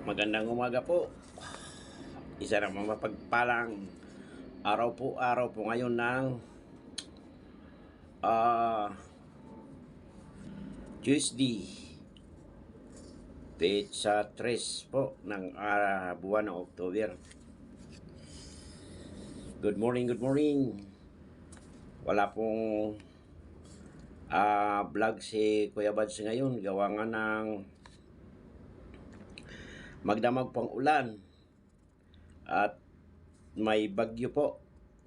Magandang umaga po. Isa namang mapagpalang araw po ngayon ng ah Tuesday, petsa 3 po ng buwan ng October. Good morning, good morning. Wala pong vlog si Kuya Bads ngayon. Gawa nga ng magdamag pang ulan at may bagyo po.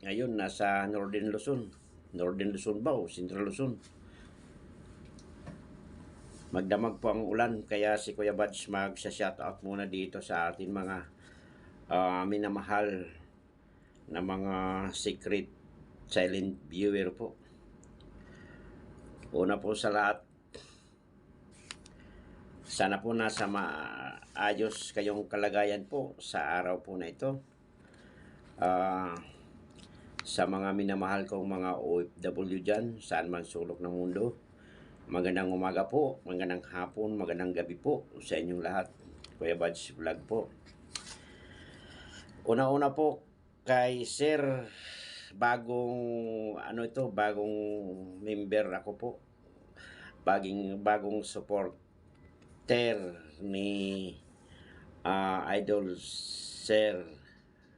Ngayon nasa Northern Luzon. Northern Luzon ba o Central Luzon? Magdamag po ang ulan, kaya si Kuya Bads magsa-shoutout muna dito sa ating mga minamahal na mga secret silent viewer po. Una po sa lahat, sana po nasa maayos kayong kalagayan po sa araw po na ito. Sa mga minamahal kong mga OFW dyan, saan man sulok ng mundo, magandang umaga po, magandang hapon, magandang gabi po sa inyong lahat. Kuya Bads Vlog po. Una-una po kay Sir, bagong member ako po. Bagong supporter ni Idol Sir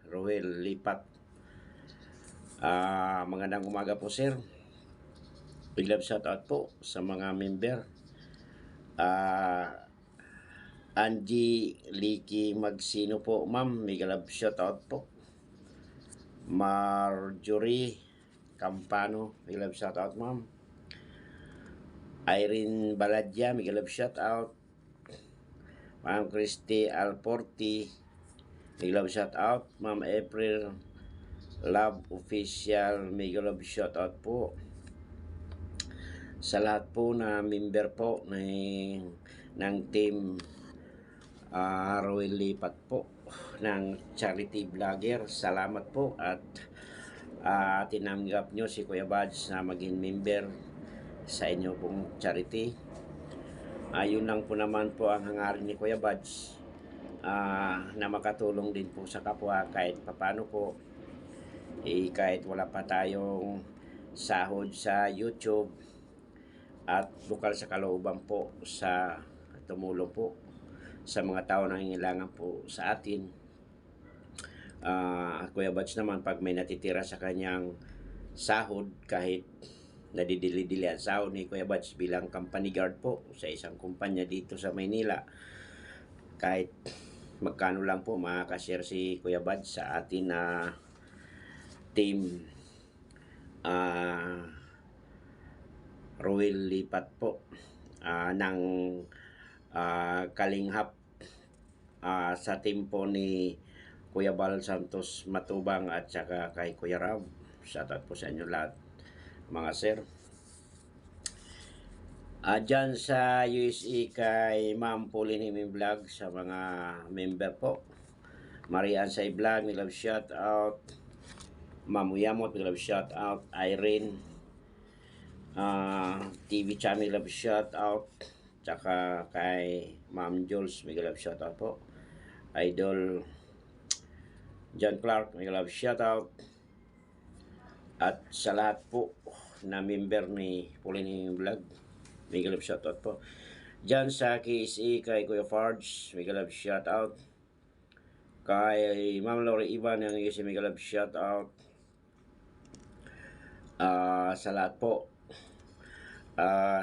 Roel Lipat. Magandang umaga po, Sir. Big love shoutout po sa mga member. Angie Liki Magsino po, ma'am. Big love shoutout po. Marjorie Campano, big love shoutout, ma'am. Irene Baladya, big love shoutout. Ma'am Christy Alporti, big love shoutout. Ma'am April Love Official, mega love shoutout po sa lahat po na member po ng team Roel Lipat po ng charity vlogger. Salamat po at tinanggap nyo si Kuya Bads na maging member sa inyo pong charity. Yun lang po naman po ang hangarin ni Kuya Bads, na makatulong din po sa kapwa kahit papano po. Kahit wala pa tayong sahod sa YouTube at bukal sa kalooban po sa tumulong po sa mga tao na nangangailangan po sa atin. Kuya Bads naman, pag may natitira sa kanyang sahod, kahit nadidili-dili ang sahod ni Kuya Bads bilang company guard po sa isang kumpanya dito sa Maynila, kahit magkano lang po makakashare si Kuya Bads sa atin na team Roel Lipat po ng Kalinghap, sa team po ni Kuya Bal Santos Matubang at saka kay Kuya Rab. Shoutout po sa inyo lahat, mga sir. Dyan sa USA kay Ma'am Pauline Himing Vlog, sa mga member po, Marian Say Vlog, may love shoutout. Ma'am Uyamot, may love shoutout. Irene TV Channel, love shoutout. Tsaka kay Ma'am Jules, may love shoutout po. Idol John Clark, may love shoutout. At sa lahat po na member ni Pauline Vlog, may love shoutout po. Diyan sa KSA kay Kuya Farge, may love shoutout. Kay Ma'am Lori Ivan ng USA, may love shoutout. Sa lahat po,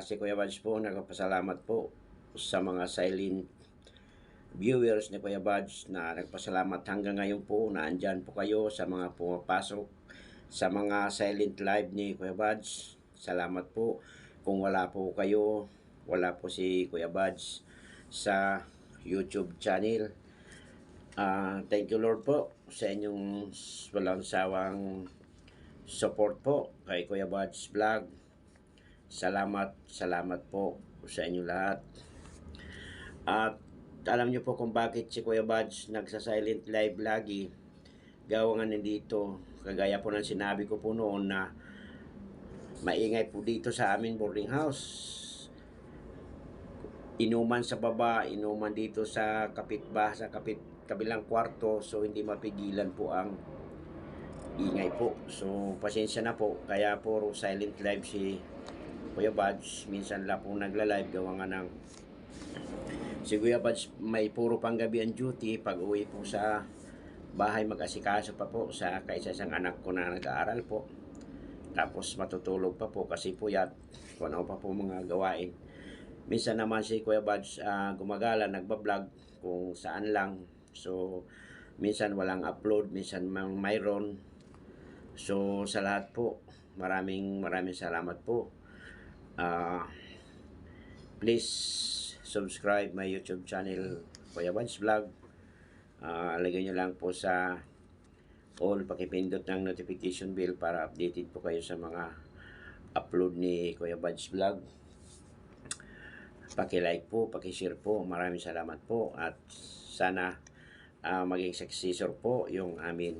si Kuya Bads po nagpasalamat po sa mga silent viewers ni Kuya Bads na nagpasalamat hanggang ngayon po na andyan po kayo sa mga pumapasok sa mga silent live ni Kuya Bads. Salamat po. Kung wala po kayo, wala po si Kuya Bads sa YouTube channel. Thank you Lord po sa inyong walang sawang support po kay Kuya Bads Vlog. Salamat po sa inyo lahat. At alam nyo po kung bakit si Kuya Bads nagsa-silent live lagi. Gawa nga nandito, kagaya po ng sinabi ko po noon na maingay po dito sa aming boarding house. inuman sa baba, inuman dito sa kabilang kwarto, so hindi mapigilan po ang ingay po. So pasensya na po, kaya puro silent live si Kuya Bads. Minsan lang po nagla-live gawa nga ng si Kuya Bads may puro panggabi ang duty. Pag uwi po sa bahay, mag-asikaso pa po sa kaisa-isang anak ko na nag-aaral po. Tapos matutulog pa po kasi puyat kung ano pa po mga gawain. Minsan naman si Kuya Bads gumagala, nagbablog kung saan lang. So minsan walang upload, minsan mayroon. So sa lahat po, maraming salamat po. Please subscribe my YouTube channel, Kuya Bads Vlog. Lagyan nyo lang po sa all, pakipindot ng notification bell para updated po kayo sa mga upload ni Kuya Bads Vlog. Paki-like po, paki-share po. Maraming salamat po at sana maging successor po yung amin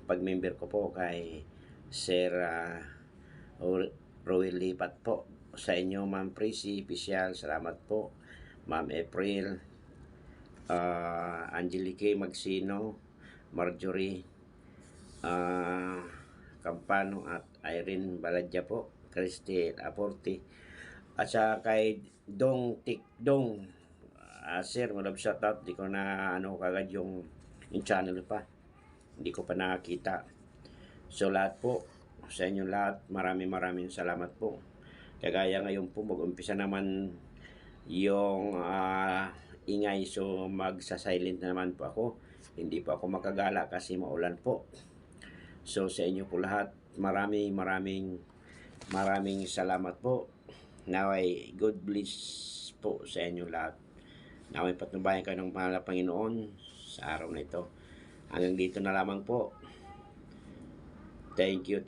pag-member ko po kay Sir Roel Lipat po. Sa inyo, Ma'am Prissy, Pisyal, salamat po. Ma'am April, Angelique Magsino, Marjorie Campano at Irene Baladja po, Christy Aporte, at saka kay Dong Tikdong. Sir, malab shoutout, di ko na kagad yung channel pa, hindi ko pa nakakita. So lahat po, sa inyo lahat, maraming salamat po. Kagaya ngayon po, mag-umpisa naman yung ingay, so magsa-silent naman po ako. Hindi po ako makagala kasi maulan po. So sa inyo po lahat, maraming salamat po. Naway good bless po sa inyo lahat. Naway patnubayan kayo ng mahal na Panginoon sa araw na ito. Hanggang dito na lamang po. Thank you.